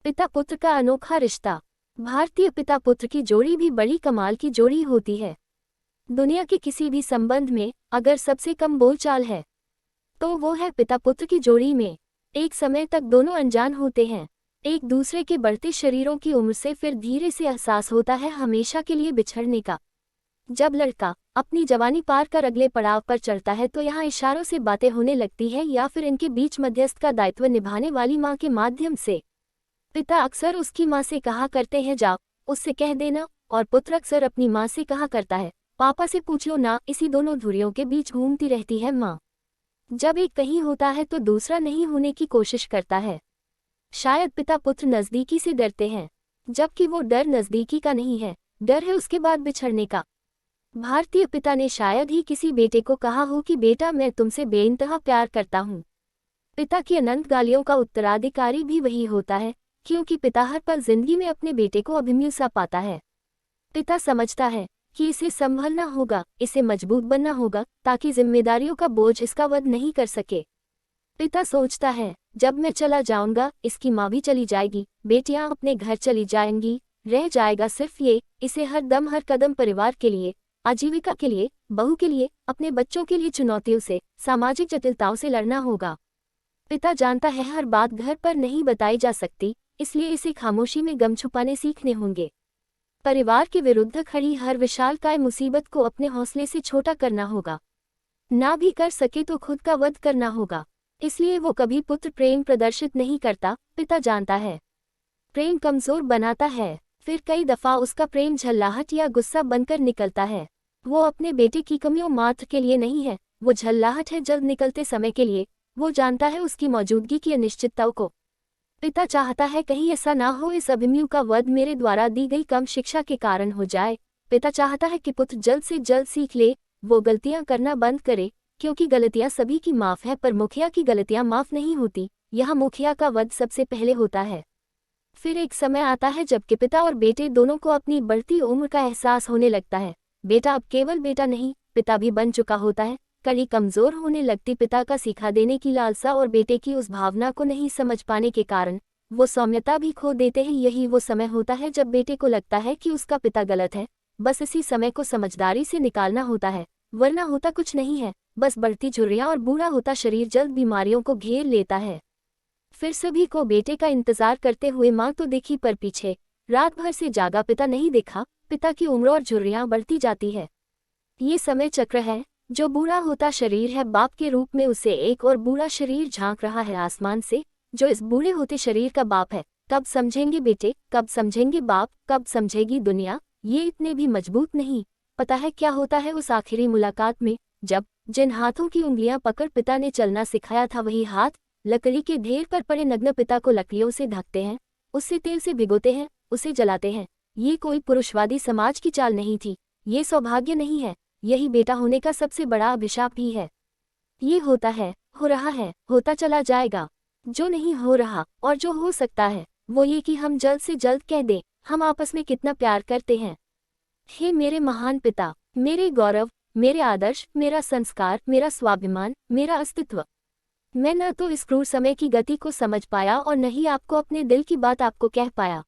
पिता पुत्र का अनोखा रिश्ता। भारतीय पिता पुत्र की जोड़ी भी बड़ी कमाल की जोड़ी होती है। दुनिया के किसी भी संबंध में अगर सबसे कम बोलचाल है तो वो है पिता पुत्र की जोड़ी में। एक समय तक दोनों अनजान होते हैं एक दूसरे के बढ़ते शरीरों की उम्र से, फिर धीरे से एहसास होता है हमेशा के लिए बिछड़ने का। जब लड़का अपनी जवानी पार कर अगले पड़ाव पर चढ़ता है तो यहाँ इशारों से बातें होने लगती है या फिर इनके बीच मध्यस्थ का दायित्व निभाने वाली माँ के माध्यम से। पिता अक्सर उसकी माँ से कहा करते हैं जाओ उससे कह देना, और पुत्र अक्सर अपनी माँ से कहा करता है पापा से पूछ लो ना। इसी दोनों धुरियों के बीच घूमती रहती है माँ। जब एक कहीं होता है तो दूसरा नहीं होने की कोशिश करता है। शायद पिता पुत्र नज़दीकी से डरते हैं, जबकि वो डर नज़दीकी का नहीं है, डर है उसके बाद बिछड़ने का। भारतीय पिता ने शायद ही किसी बेटे को कहा हो कि बेटा मैं तुमसे बेइंतहा प्यार करता हूँ। पिता की अनंत गालियों का उत्तराधिकारी भी वही होता है, क्योंकि पिता हर पल जिंदगी में अपने बेटे को अभिमन्यु सा पाता है। पिता समझता है कि इसे संभलना होगा, इसे मजबूत बनना होगा, ताकि जिम्मेदारियों का बोझ इसका वध नहीं कर सके। पिता सोचता है जब मैं चला जाऊंगा इसकी माँ भी चली जाएगी, बेटियां अपने घर चली जाएंगी, रह जाएगा सिर्फ ये। इसे हर दम हर कदम परिवार के लिए, आजीविका के लिए, बहू के लिए, अपने बच्चों के लिए चुनौतियों से, सामाजिक जटिलताओं से लड़ना होगा। पिता जानता है हर बात घर पर नहीं बताई जा सकती, इसलिए इसे खामोशी में गम छुपाने सीखने होंगे। परिवार के विरुद्ध खड़ी हर विशालकाय मुसीबत को अपने हौसले से छोटा करना होगा। ना भी कर सके तो खुद का वध करना होगा। इसलिए वो कभी पुत्र प्रेम प्रदर्शित नहीं करता। पिता जानता है प्रेम कमजोर बनाता है, फिर कई दफा उसका प्रेम झल्लाहट या गुस्सा बनकर निकलता है। वो अपने बेटे की कमियों मात्र के लिए नहीं है, वो झल्लाहट है जल्द निकलते समय के लिए। वो जानता है उसकी मौजूदगी की अनिश्चितताओं को। पिता चाहता है कहीं ऐसा ना हो इस अभिमन्यु का वध मेरे द्वारा दी गई कम शिक्षा के कारण हो जाए। पिता चाहता है कि पुत्र जल्द से जल्द सीख ले, वो गलतियां करना बंद करे, क्योंकि गलतियां सभी की माफ है पर मुखिया की गलतियां माफ नहीं होती। यहाँ मुखिया का वध सबसे पहले होता है। फिर एक समय आता है जबकि पिता और बेटे दोनों को अपनी बढ़ती उम्र का एहसास होने लगता है। बेटा अब केवल बेटा नहीं, पिता भी बन चुका होता है। कड़ी कमजोर होने लगती पिता का सिखा देने की लालसा और बेटे की उस भावना को नहीं समझ पाने के कारण वो सौम्यता भी खो देते हैं। यही वो समय होता है जब बेटे को लगता है कि उसका पिता गलत है। बस इसी समय को समझदारी से निकालना होता है, वरना होता कुछ नहीं है, बस बढ़ती झुर्रियां और बूढ़ा होता शरीर जल्द बीमारियों को घेर लेता है। फिर सभी को बेटे का इंतजार करते हुए माँ तो दिखी पर पीछे रात भर से जागा पिता नहीं दिखा। पिता की उम्र और झुर्रियां बढ़ती जाती है। ये समय चक्र है। जो बूढ़ा होता शरीर है बाप के रूप में, उसे एक और बूढ़ा शरीर झांक रहा है आसमान से, जो इस बूढ़े होते शरीर का बाप है। कब समझेंगे बेटे, कब समझेंगे बाप, कब समझेगी दुनिया। ये इतने भी मजबूत नहीं। पता है क्या होता है उस आखिरी मुलाकात में, जब जिन हाथों की उंगलियां पकड़ पिता ने चलना सिखाया था वही हाथ लकड़ी के ढेर पर पड़े नग्न पिता को लकड़ियों से ढकते हैं, उससे तेल से भिगोते हैं, उसे जलाते हैं। ये कोई पुरुषवादी समाज की चाल नहीं थी, ये सौभाग्य नहीं है, यही बेटा होने का सबसे बड़ा अभिशाप भी है। ये होता है, हो रहा है, होता चला जाएगा। जो नहीं हो रहा और जो हो सकता है वो ये कि हम जल्द से जल्द कह दें हम आपस में कितना प्यार करते हैं। हे मेरे महान पिता, मेरे गौरव, मेरे आदर्श, मेरा संस्कार, मेरा स्वाभिमान, मेरा अस्तित्व। मैं न तो इस क्रूर समय की गति को समझ पाया और न ही आपको अपने दिल की बात आपको कह पाया।